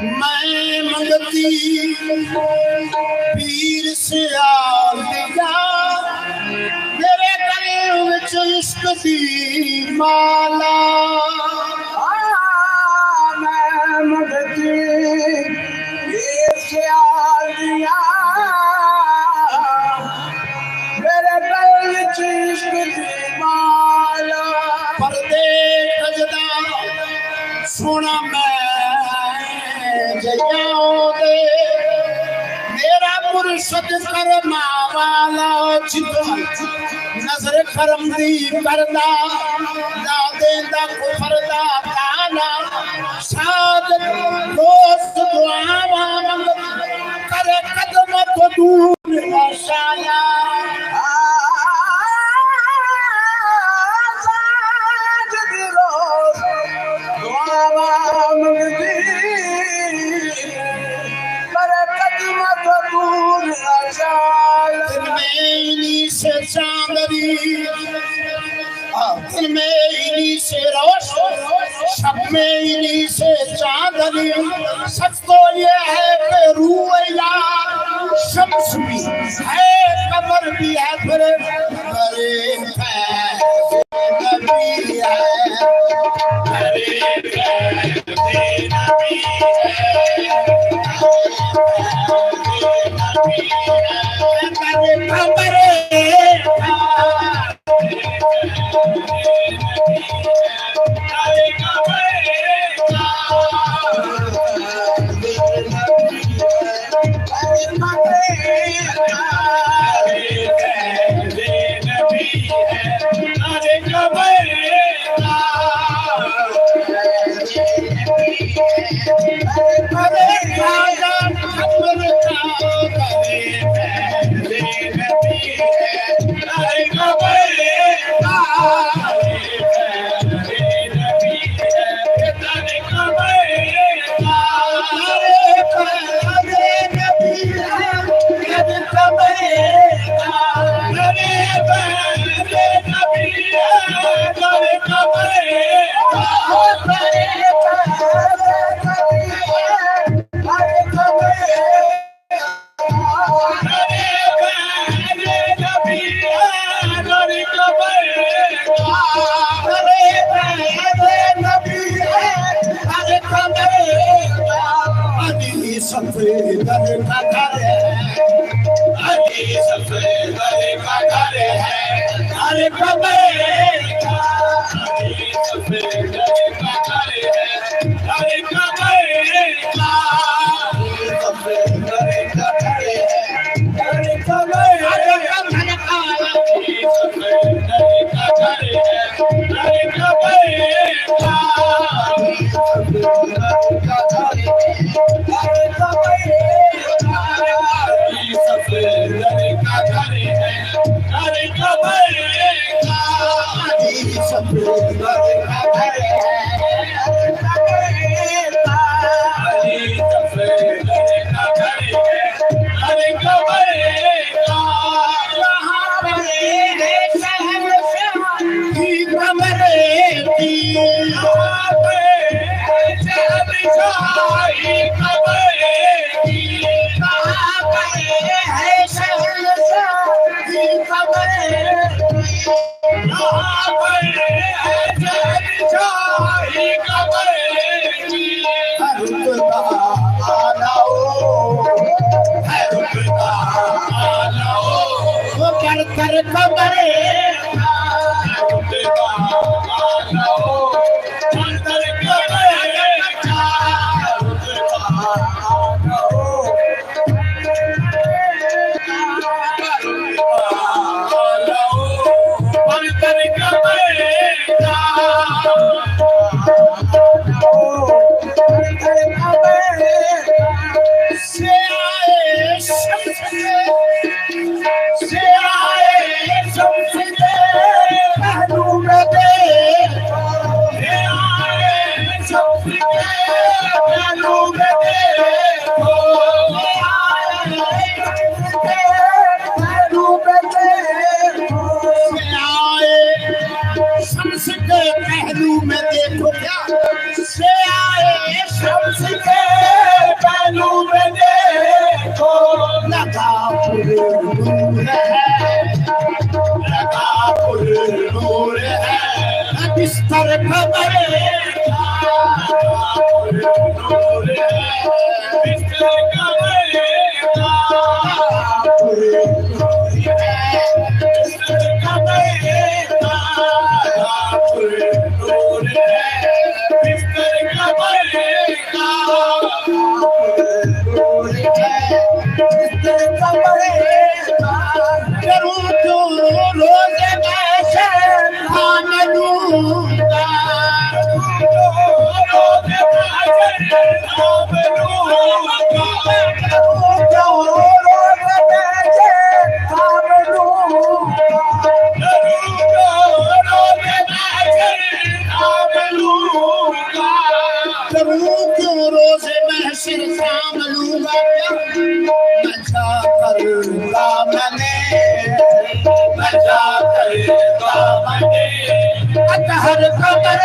मैं मंगती पीर से आ दिया मेरे गले विच इश्क दी माला मैं मंगती पीर से आ दिया मेरे गले विच इश्क दी माला पर्दे सजदा सोना मैं दे मेरा मुर्शद करमा वाला नजर करम दी करदा ना देंदा कुफरदा ताला साद दोस्त दुआवा मंग करे कदम तो दूर माशाला साद दिलो दुआवा मंग से चांदनी दिल में इन्हीं से रोशन शब में इन्हीं से चांदनी सच तो ये है कि रूया शम्स भी है कमर भी है फिर बड़े नबी है Come से आए शम्स के पहलू में देखो लगा नूर है, लगा नूर है, बिस्तर खबर नूर है, बिस्तर खबर हर खबर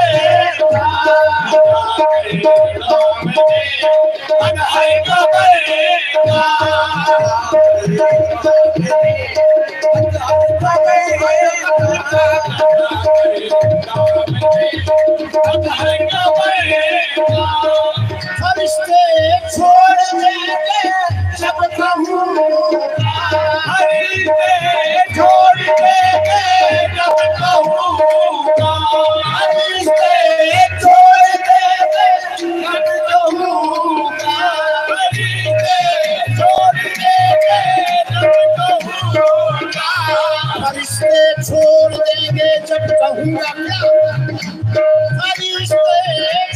फरिश्ते छोड़ देंगे जब कहूँगा, फरिश्ते छोड़ देंगे जब कहूँगा, फरिश्ते छोड़ देंगे जब कहूँगा, फरिश्ते छोड़ देंगे जब कहूँगा, फरिश्ते छोड़ देंगे जब कहूँगा, फरिश्ते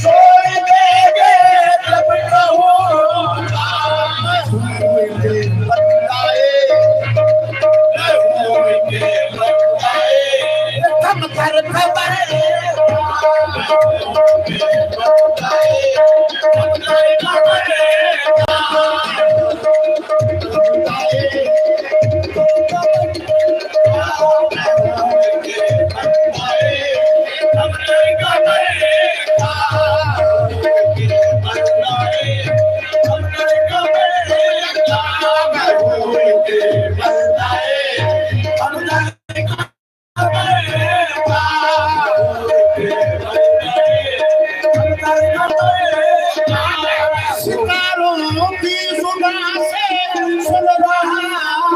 छोड़ देंगे जब कहूँगा, थम कर खबर सितारों की जुबान से सुन रहा हूँ,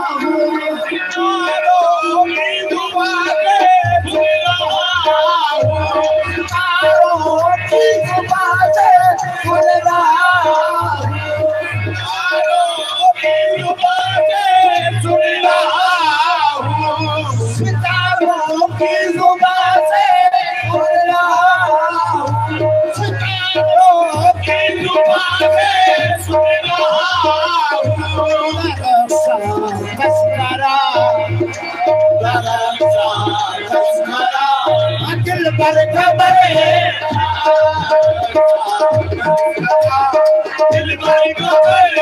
सितारों की जुबान से सुन रहा हूँ, सितारों की जुबान से सुन रहा हूँ, सितारों की जुबान से सुन रहा हूँ, सितारों की जुबान से सुन रहा हूँ, सितारों की जुबान से दिल पर खबर दिल पर खबर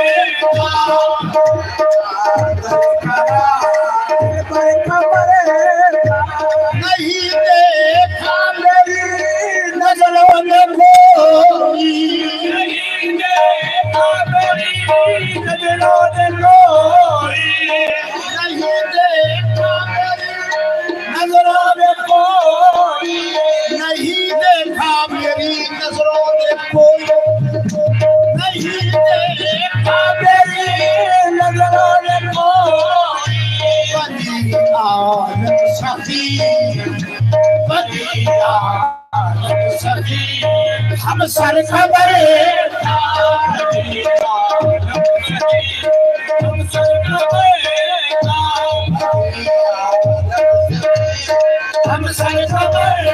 नहीं देखा मेरी नजरों में कोई, नहीं देखा मेरी नजरों में कोई, नहीं देखा मेरी नजरों में कोई, नहीं देखा मेरी नजरों में कोई, नहीं देखा मेरी नजरों में कोई, बनी आदत सखी, बनी आदत सखी, हम सर खबर हम सर खबर हम सर खबर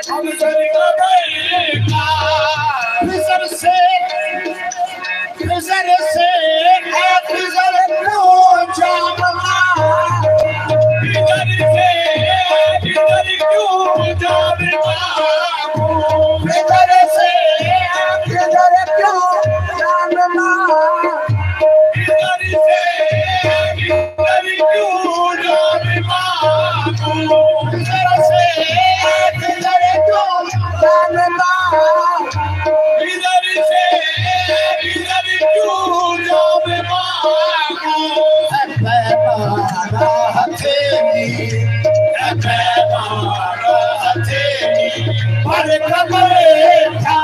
हम सर से पर कमरे था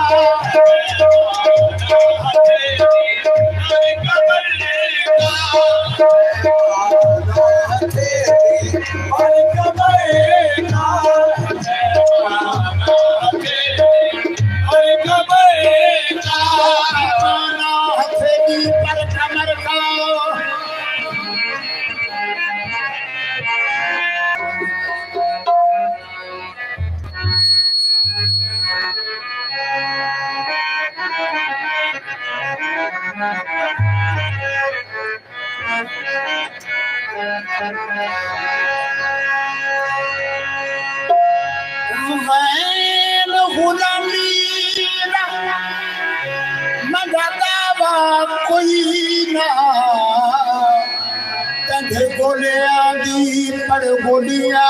कोई ना कंधे गोलियां दी पर गोलियां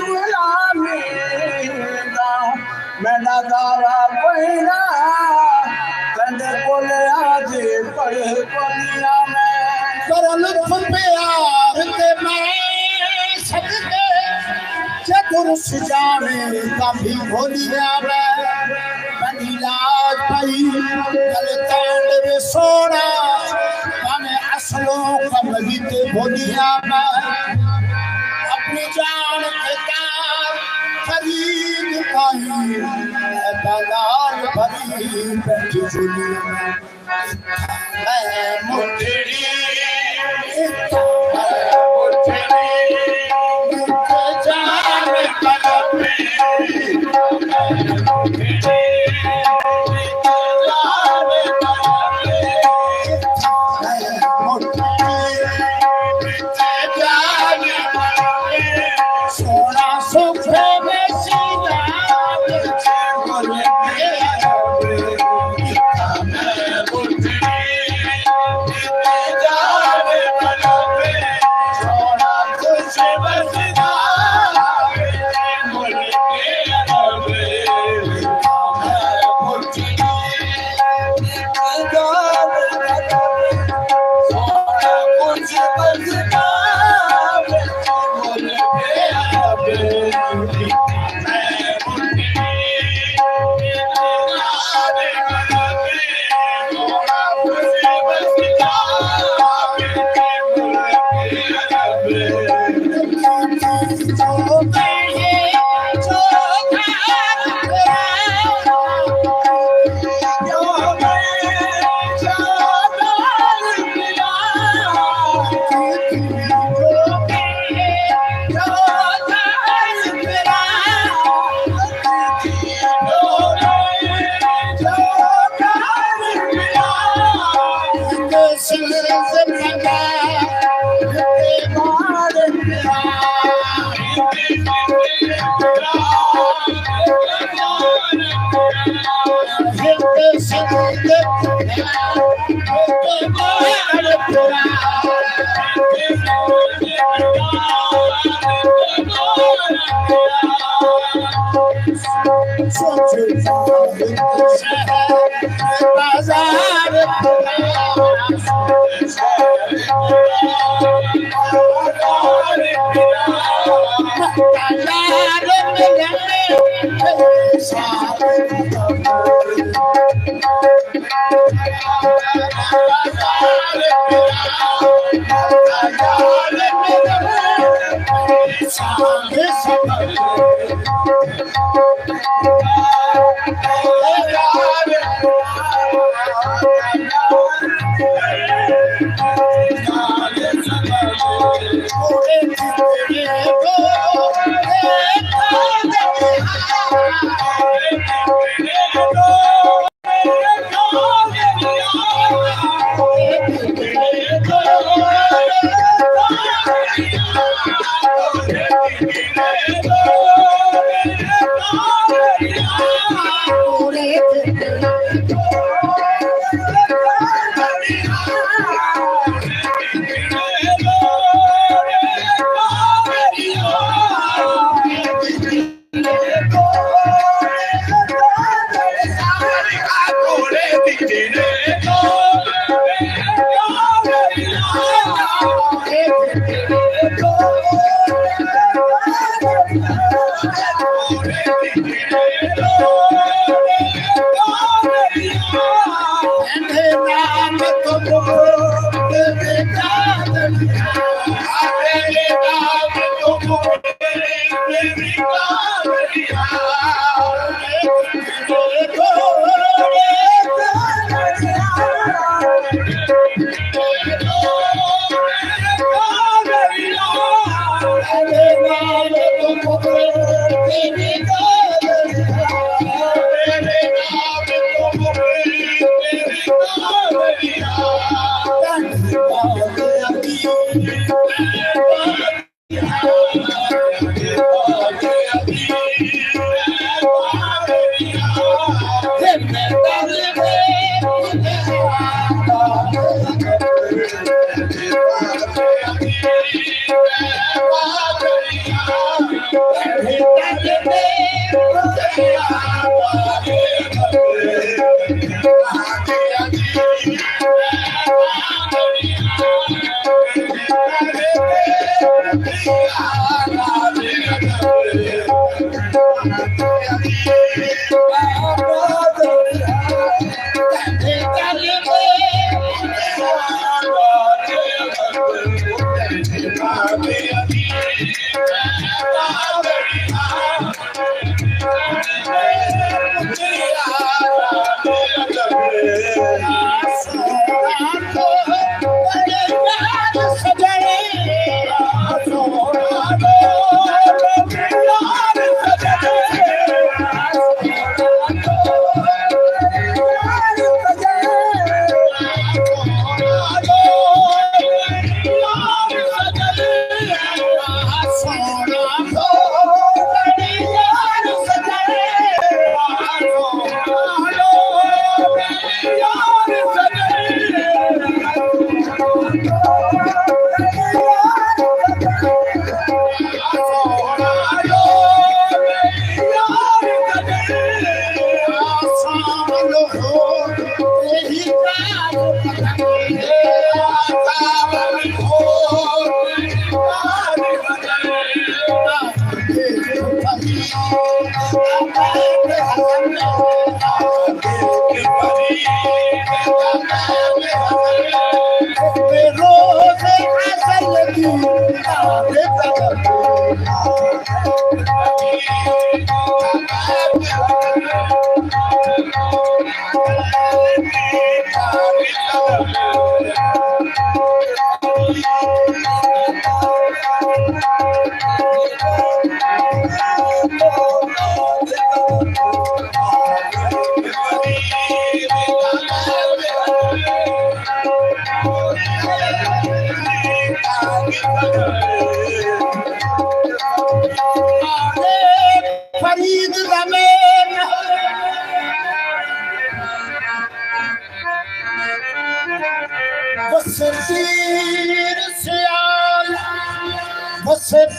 गुलामी मैं दावा कोई ना कंधे गोलियां दी पर गोलियां कर लुत्फ प्यार के मैं सदके चतुर सुजाने का भी भोलिया बनी लाज पाई कल तांड में सोना मैंने असलों का मजीद भोलिया अपनी जान के तार खरीद पाई बाजार भरी बैठी झुलिया मैं मुठड़ी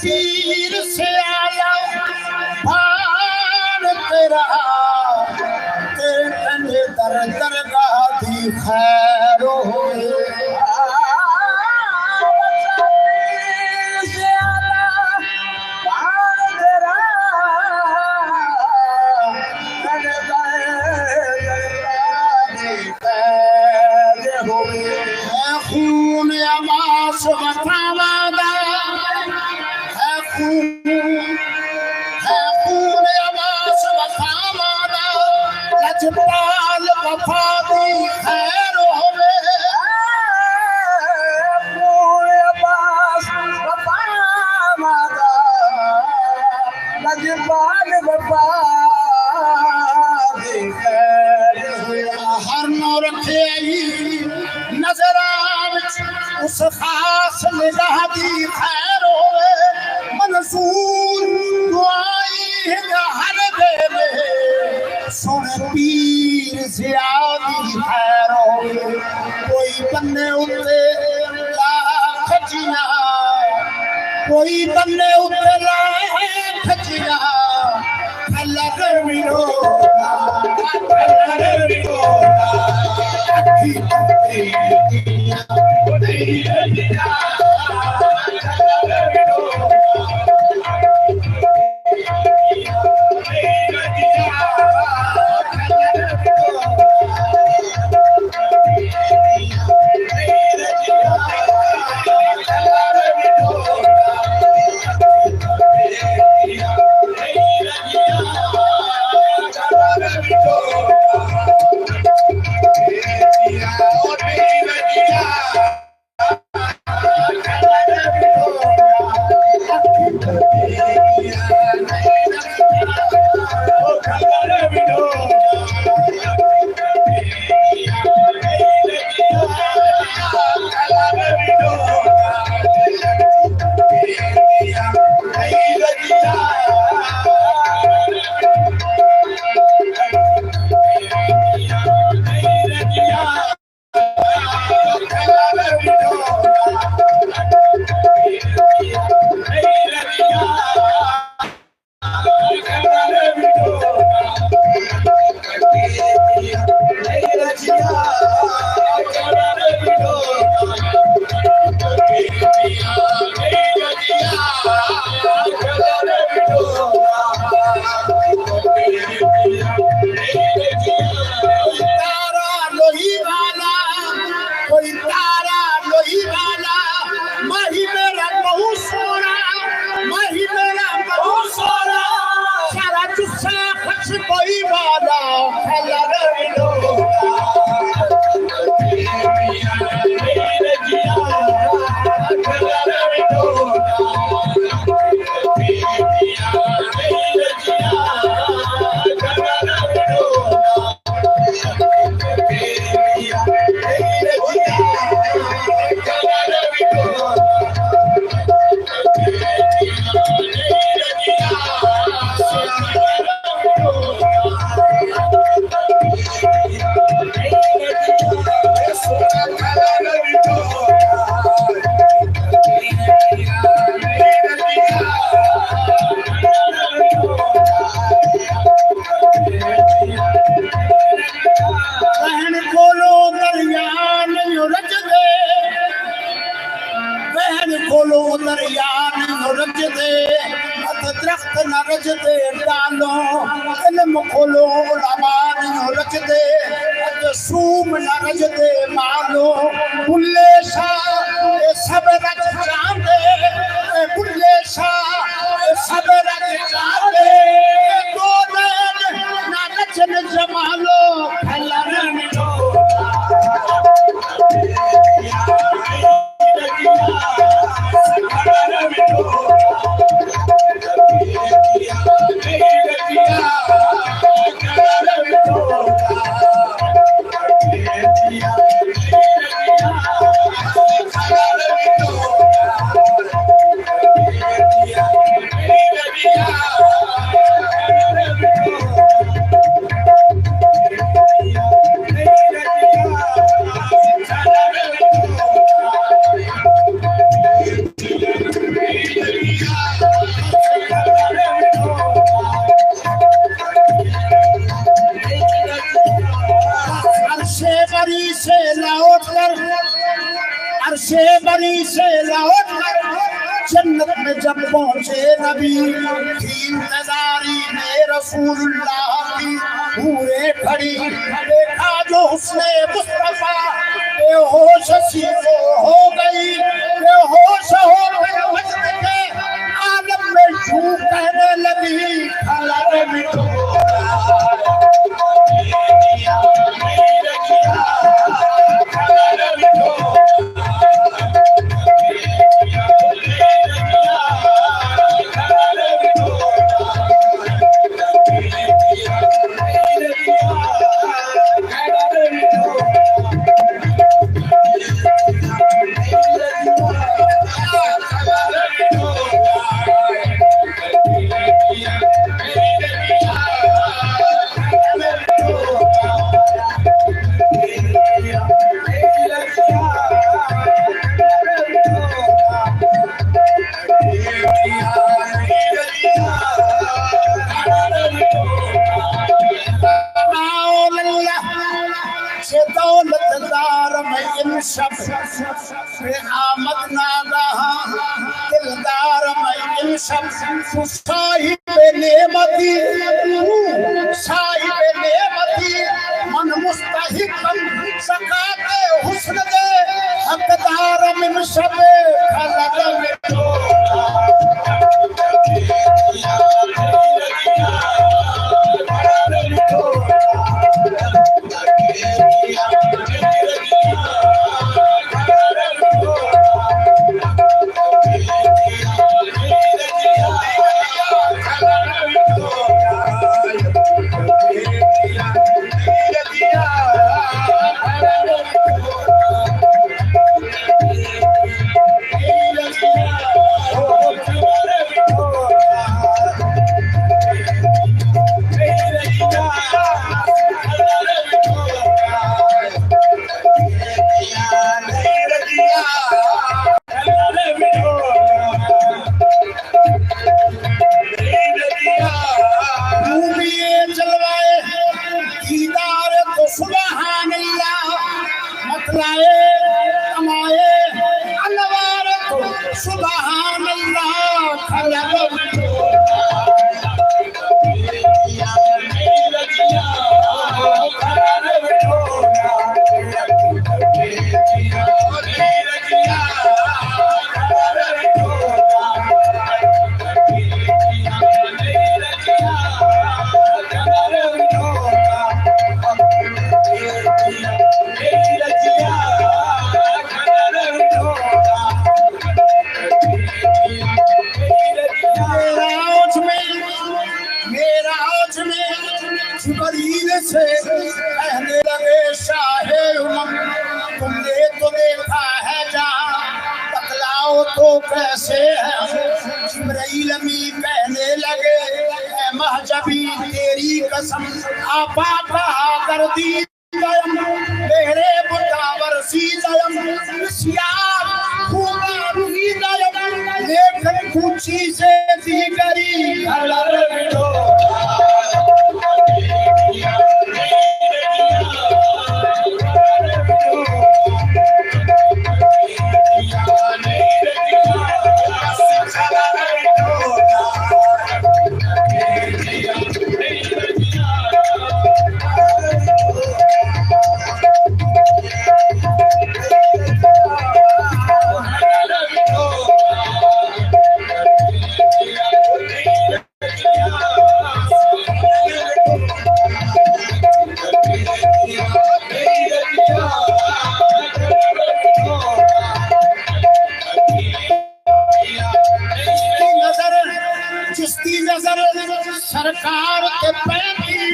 पीर से आया भान तेरा तेरे दर दरगाह दी खैर होए खून अमास बतावादा है खून अमास बतावादा लजपाल वफा दी खैर होवे खून अमास बतावादा लजपाल वफा दी खैर होवे हर नौ रखे नजर उस खास निगाह दी खैर होवे मंसूर दुआई हर दे सुन पीर ज़ियादी खैर होवे कोई बन्ने उते लाख जिया कोई बन्ने उते लाख जिया अल्लाह कर मिलो जन्नत में जब पहुंचे नबी थी इंतजारी में रसूलुल्लाह की पूरे खड़ी देखा जो हुस्ने मुस्तफा बेहोश सी हो गई बेहोश हो गई के आलम में यूं कहने लगी खला मिठो आमद ना रहा दिलदार मैं सब साहिब नेमती साहिब नेमती मन मुस्तहिकम सकाते हुस्न दे हकदार मिन सब खलक मिठो जिब्रील से कहने लगे शाहे उमम तुमने तो देखा है जहां बतलाओ तो कैसे है। जिब्रील अमीन कहने लगे ऐ महजबी तेरी कसम आपा कहा कर दी मेरे मुतावर सी जयम सियार खूबा भी जयम लेकर पूछी से दी करी अलर बिठो सरकार के पैंती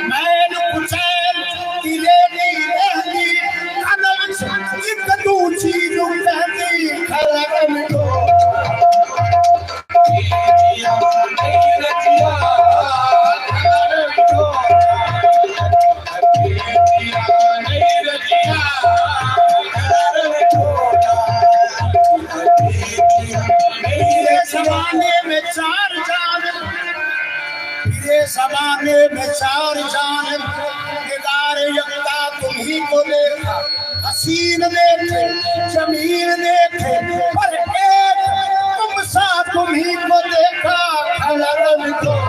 मैन कुचैल दिले नहीं रहती कदम एक दूची लुटती खलक मिटो ज़माने में चार जान निगार यकता तुम ही को देखा हसीन देखे जमीन देखे पर एक तुम सा तुम ही को देखा खलरम को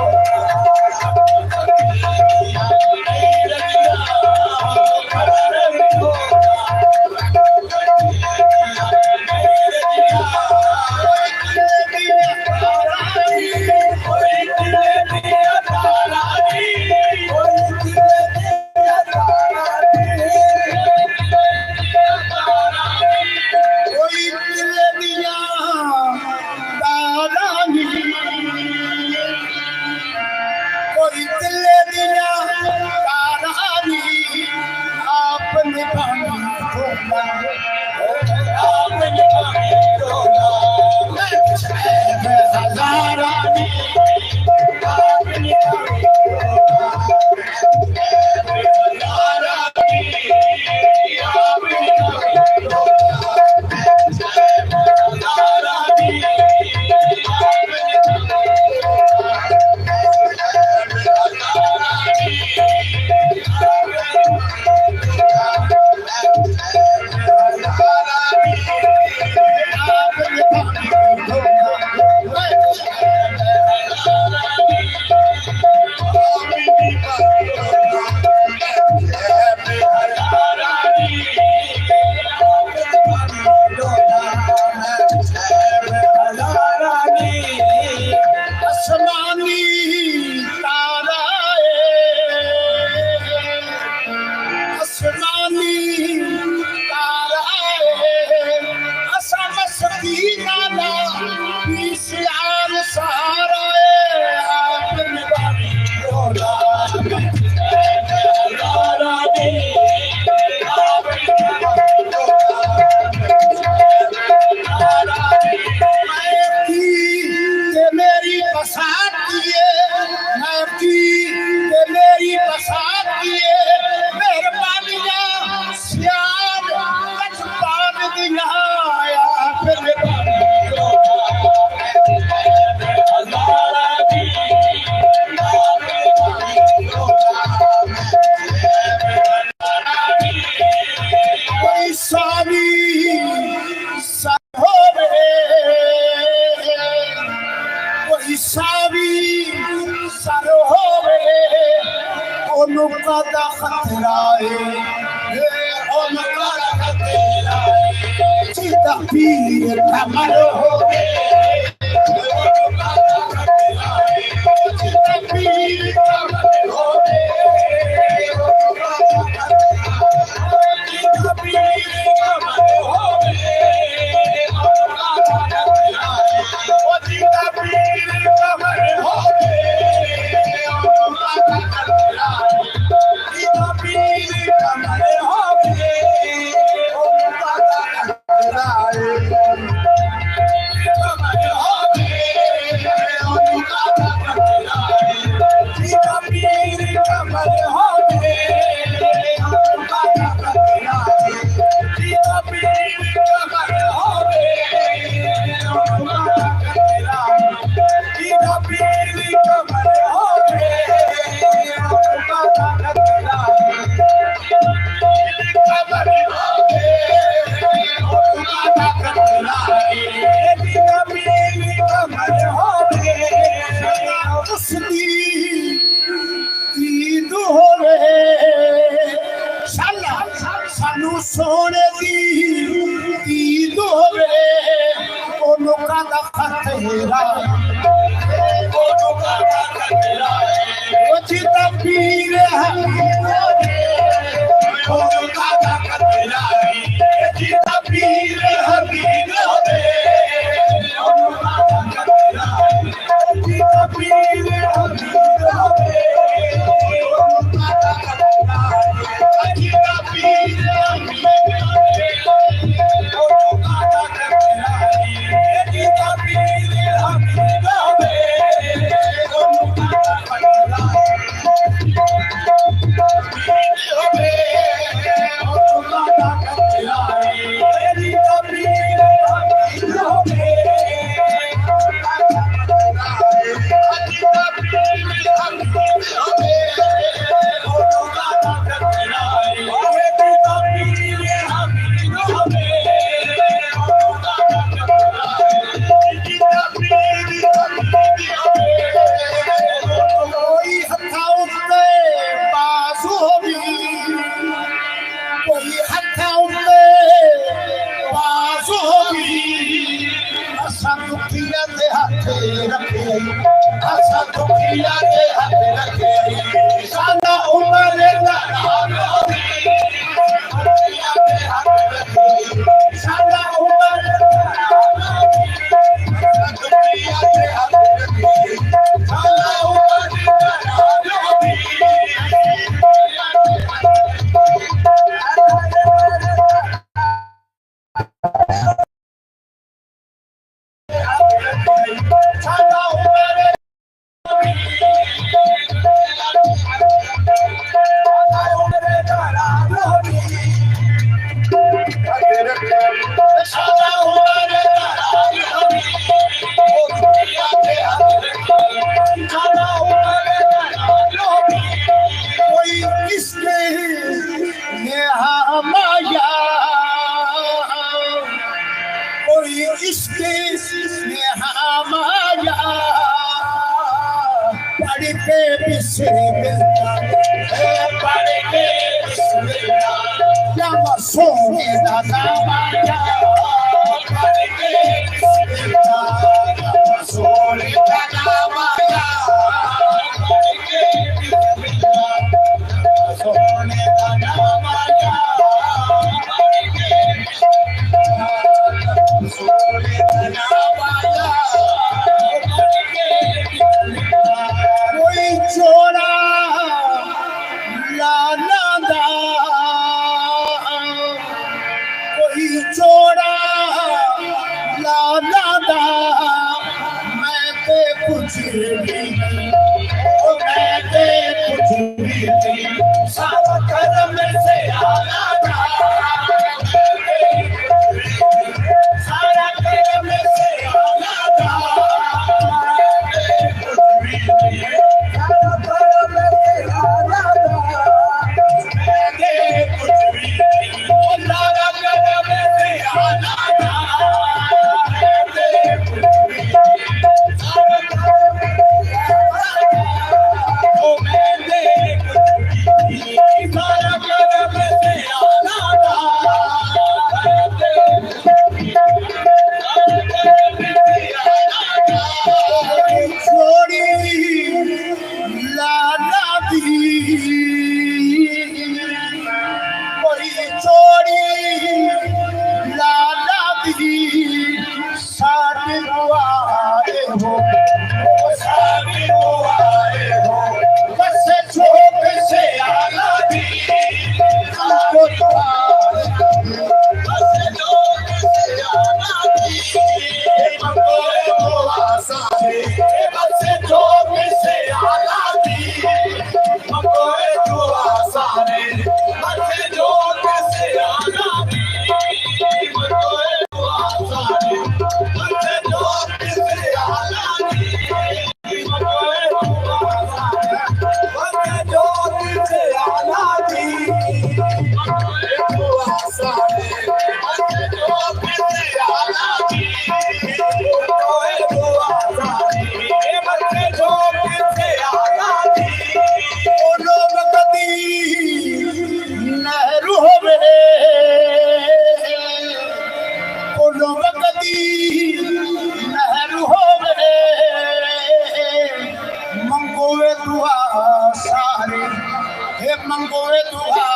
हे मंगोए दुआ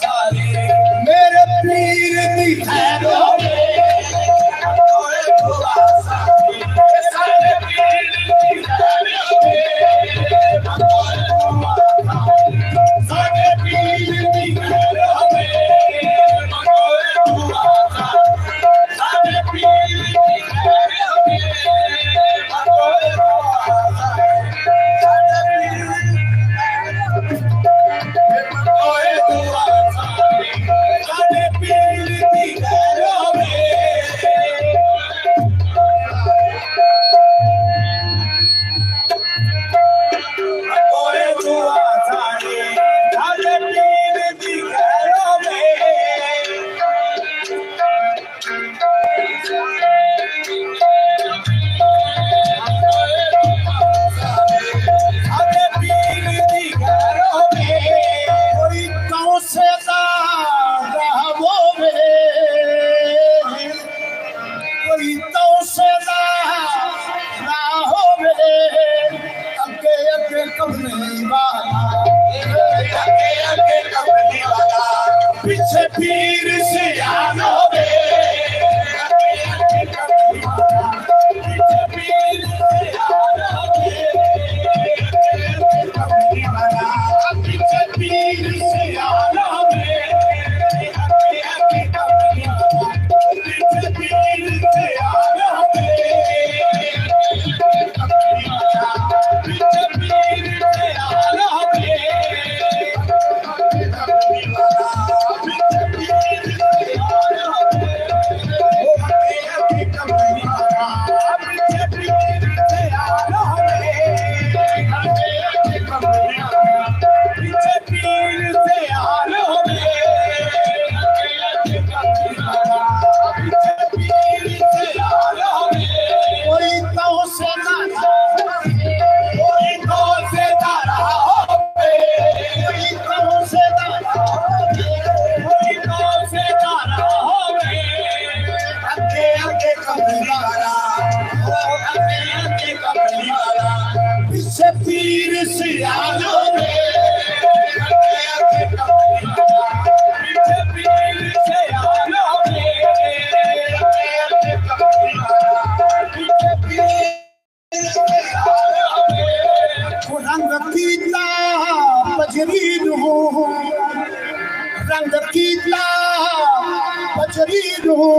सारी मेरे पीर दी खैर होवे मंगोए दुआ सारी सारे पीर दी खैर होवे मंगोए दुआ सारी सारे पीर दी खैर होवे मंगोए दुआ सारी सारे पीर दी खैर होवे मंगोए दुआ पीछे पीर से आना होवे पीछे पीर से आना होवे पीछे पीर से आना होवे पीछे पीर से आना होवे पीछे पीर से आना होवे पीर से आलो रे पीर से आलो रे रंग कीला बजरीन हो रंग कीला बजरीन हो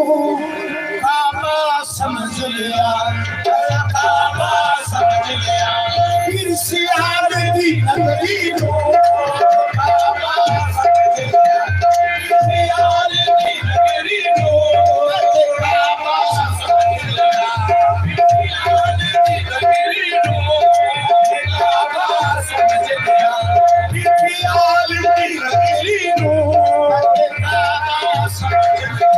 काबा समझ लिया काबा समझ लिया पीर से आलदी नगरी हो काबा समझ लिया पीर से आलदी नगरी हो काबा समझ लिया पीर से आलदी नगरी हो काबा समझ लिया पीर से आलदी नगरी हो काबा समझ लिया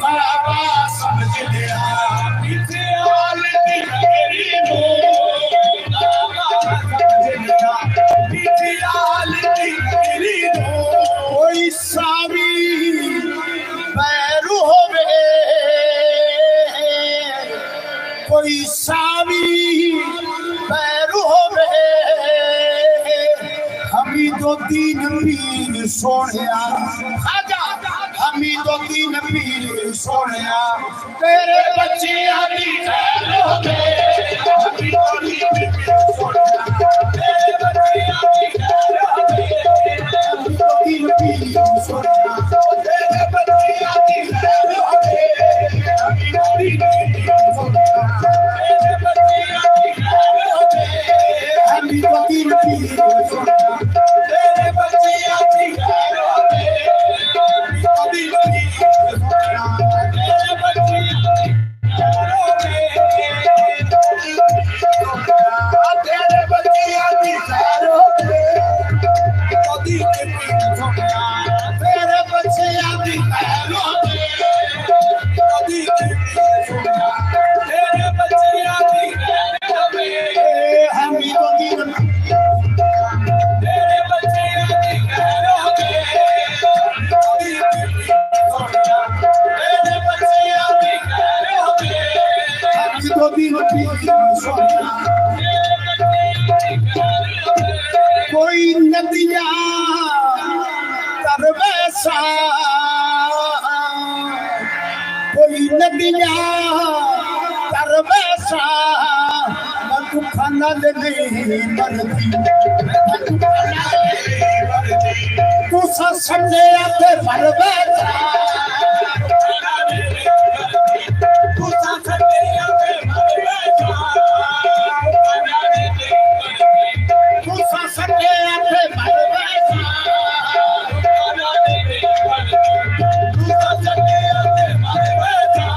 काबा समझ लिया पीछे आलती नगरी हो काबा समझ लिया पीछे आलती नगरी हो कोई सावी पैरू होवे कोई सावी पैरू होवे हमी दो तीन पीर सोनिया खाजा हमी दो तीन पीर सोनिया तेरे बच्चे आदि खैर होवे हमी दो तीन पीर सोनिया तेरे बच्चे आदि खैर होवे हमी दो तीन पीर सोनिया तेरे बच्चे आदि खैर होवे हमी दो तीन पीर सोनिया तेरे बच्चे आदि खैर होवे हमी दो तीन पीर सोनिया तेरे बच्चे आदि खैर होवे कोई नदियां तरवैसा, कोई नदियां तरवैसा, दुखा नल नहीं मरती, तुसा संडे ते मर बैठा, तुसा संडे ते मर बैठा, तुसा संडे ते मर बैठा, तुसा संडे ते मर बैठा।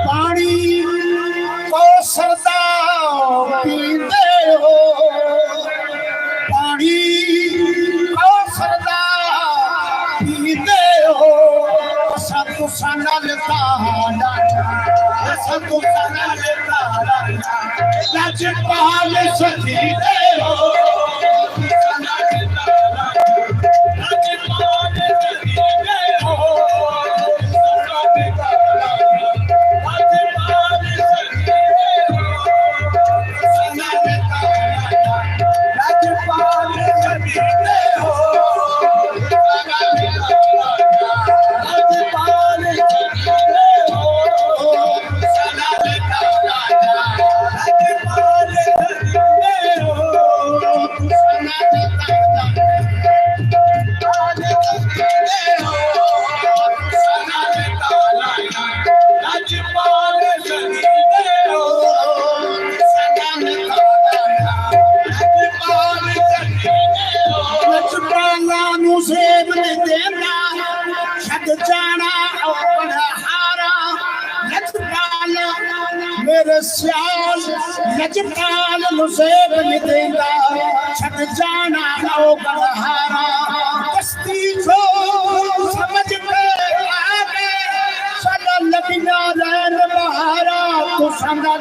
पानी को सरदा पीते हो, पानी को सरदा पीते हो, तुसा नाल ताड़ा, तुसा नाल ताड़ा, लजपाल सजीदे हो, तुसा नाल ताड़ा, लजपाल सजीदे हो, मेरे सियाल लजपाल मुसेब निदेंदा, छट जाना ओ गलहारा, बस्ती को समझ पे आगे, सदा लबिना रैन बहारा, तू संगा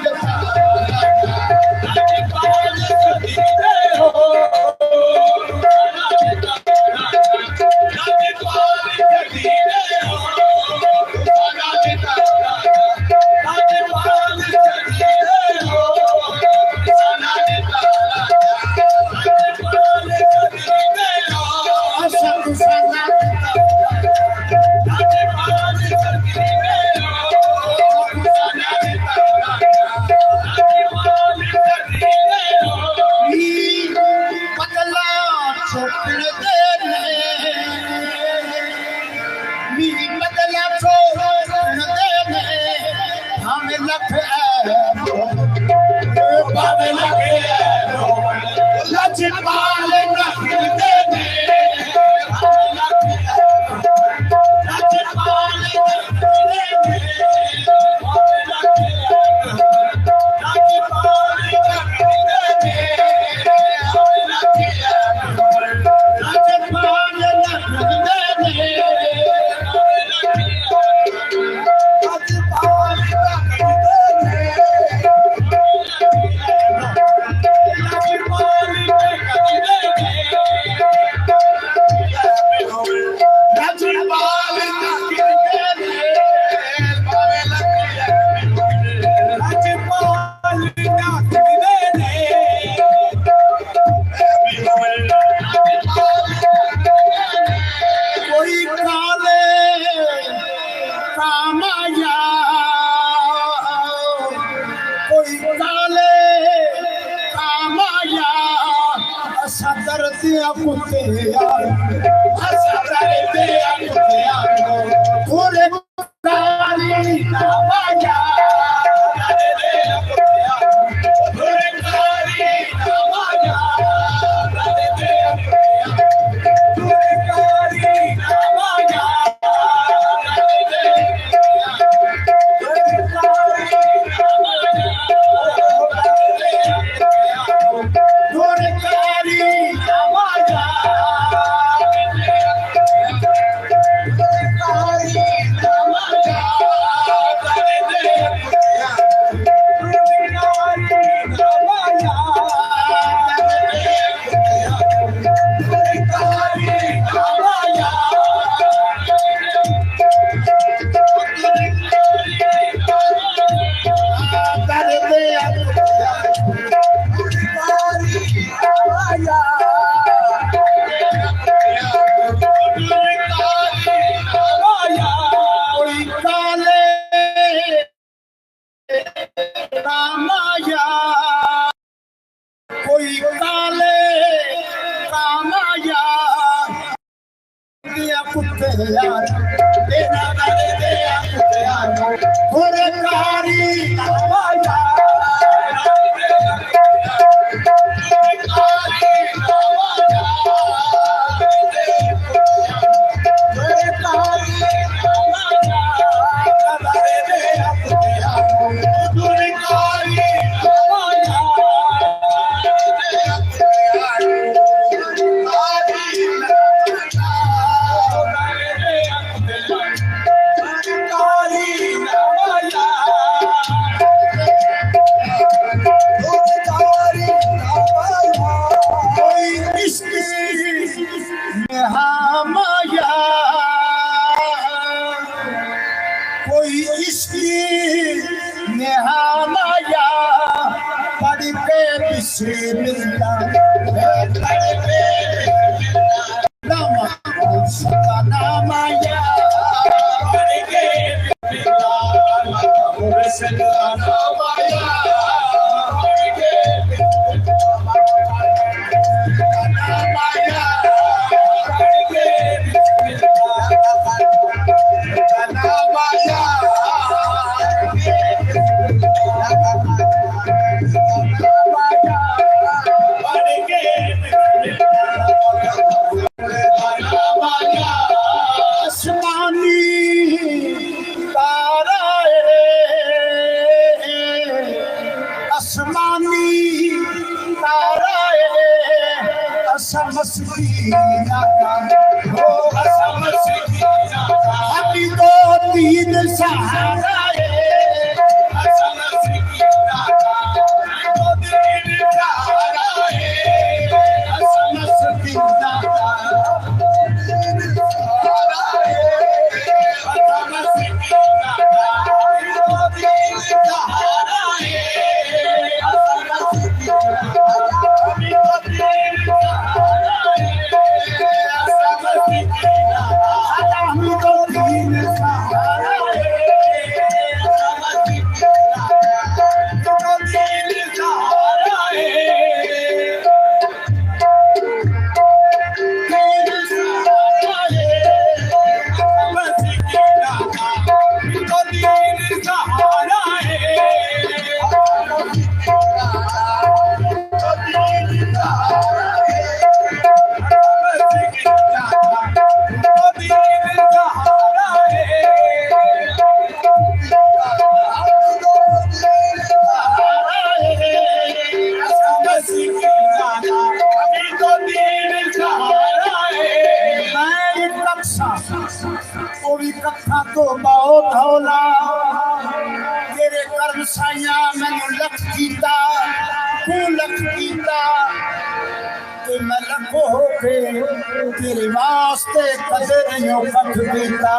यार तेरा दे यार गुरकारी नवाया कोई इसकी नेहामाया पढ़ के बिस्मिल्लाह नामा उसका नामाया पढ़ के बिस्मिल्लाह नामाया पढ़ के नामाया पढ़ के नामाया अभी तो तीन सहारा कथा तो बहुत हौला तेरे कर्म साइया मैनू लख कीता तू लख कीता ते मैं लखो हो के तेरे वास्ते कदे नहीं कख दीता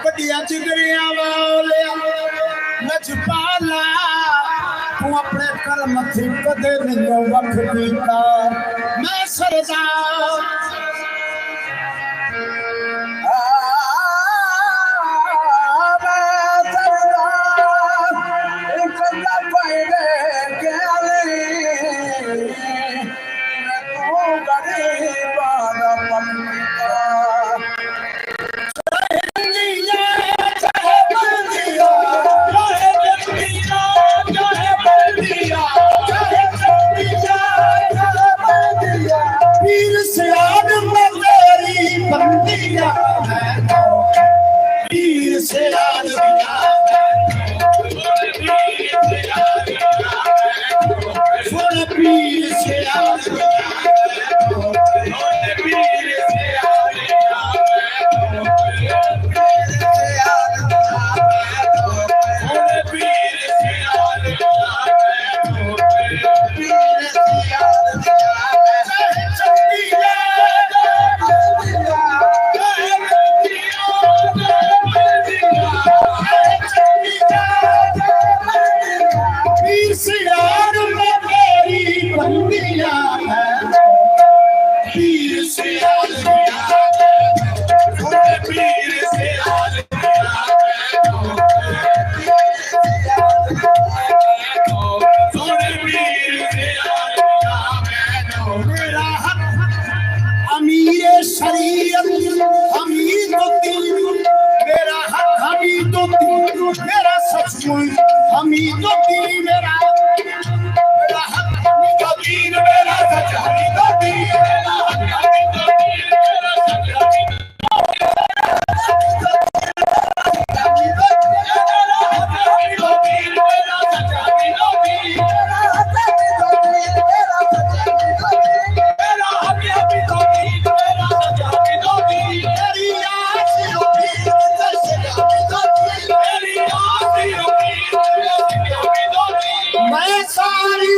कदियां जिगरियां वालिया लजपाला तू अपने कर्म थी कदे नहीं वख दीता मैं सरदार Yeah. हमीदो दीन मेरा हक हमीदो दीन मेरा सच हमीदो दीन मेरा हक हमीदो दीन मेरा सच मैं सारी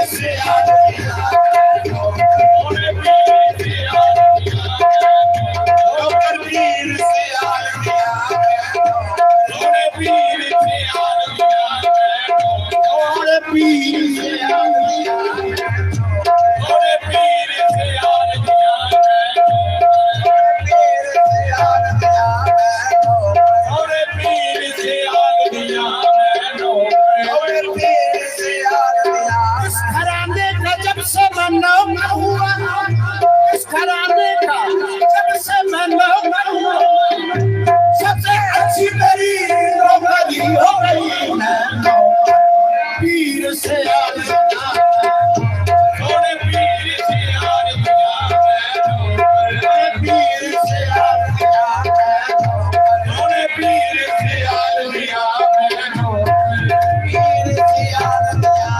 से आदमिया थोड़े पीर से आदमिया डॉक्टर पीर से आदमिया थोड़े पीर से आदमिया थोड़े पीर से आदमिया थोड़े पीर से आदमिया थोड़े पीर से आदमिया इस घराने का जब से नाम हुआ इस घराने का जब से नाम हुआ सबसे अच्छी मेरी नौकरी हो गई पीर से आदमिया थोड़े पीर से आदमिया पीर से आदमिया थोड़े पीर से आदमिया पीर से आदमिया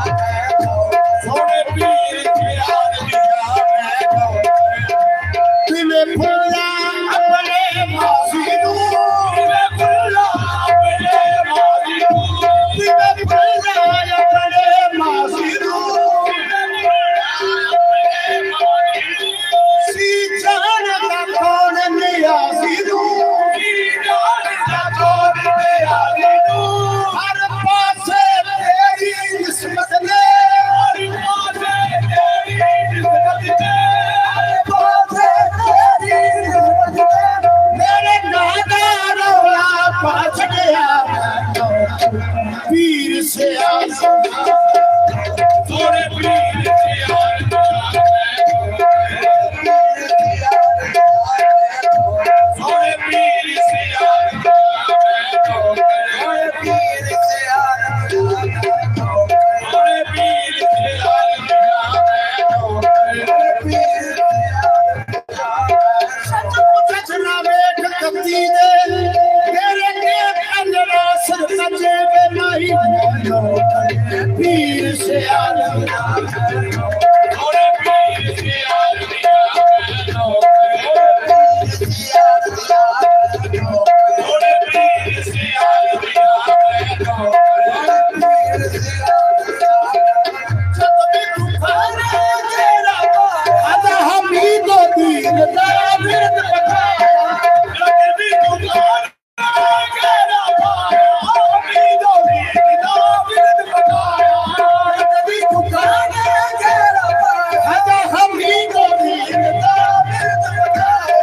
थोड़े पीर से आदमिया तिले फुल्ला अपने मासीनू तिले फुल्ला अपने मासीनू तिले फुल्ला अपने मासीनू सी जान का कौन लिया सीनू सी जान का कौन लिया सीनू हर पासे तेरी किस्मत ने हर पासे तेरी किस्मत ने हर पासे तेरी किस्मत ने मेरे नाना रोला पाछ गया पीर से आदमिया थोड़े पीर से आदमिया थोड़े पीर से आदमिया थोड़े पीर से आदमिया थोड़े पीर से आदमिया सचना वेख कती दे तेरे के अंदर सर सजे में नहीं पीर से आदमिया थोड़े पीर से आदमिया थोड़े पीर से आदमिया जब भी तुम्हारे तेरा आधा हम ही दो दिन तेरा विरद बताया जब भी तुम्हारे तेरा हम ही दो दिन तेरा विरद बताया जब भी तुम्हारे तेरा आधा हम ही दो दिन तेरा विरद बताया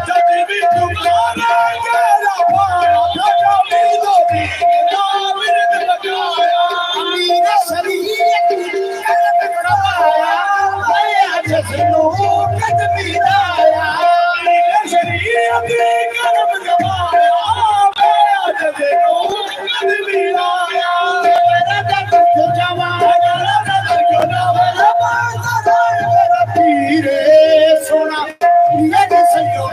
जब भी तुम्हारे तेरा आधा हम ही दो दिन तेरा विरद बताया अमीर शरीयत करम कमाया मैं जसनो कदमी लाया अमीर शरीयत करम कमाया मैं जसनो कदमी लाया मेरा दर्द जवान मेरा दर्द जवान पीरे सोना ये सयो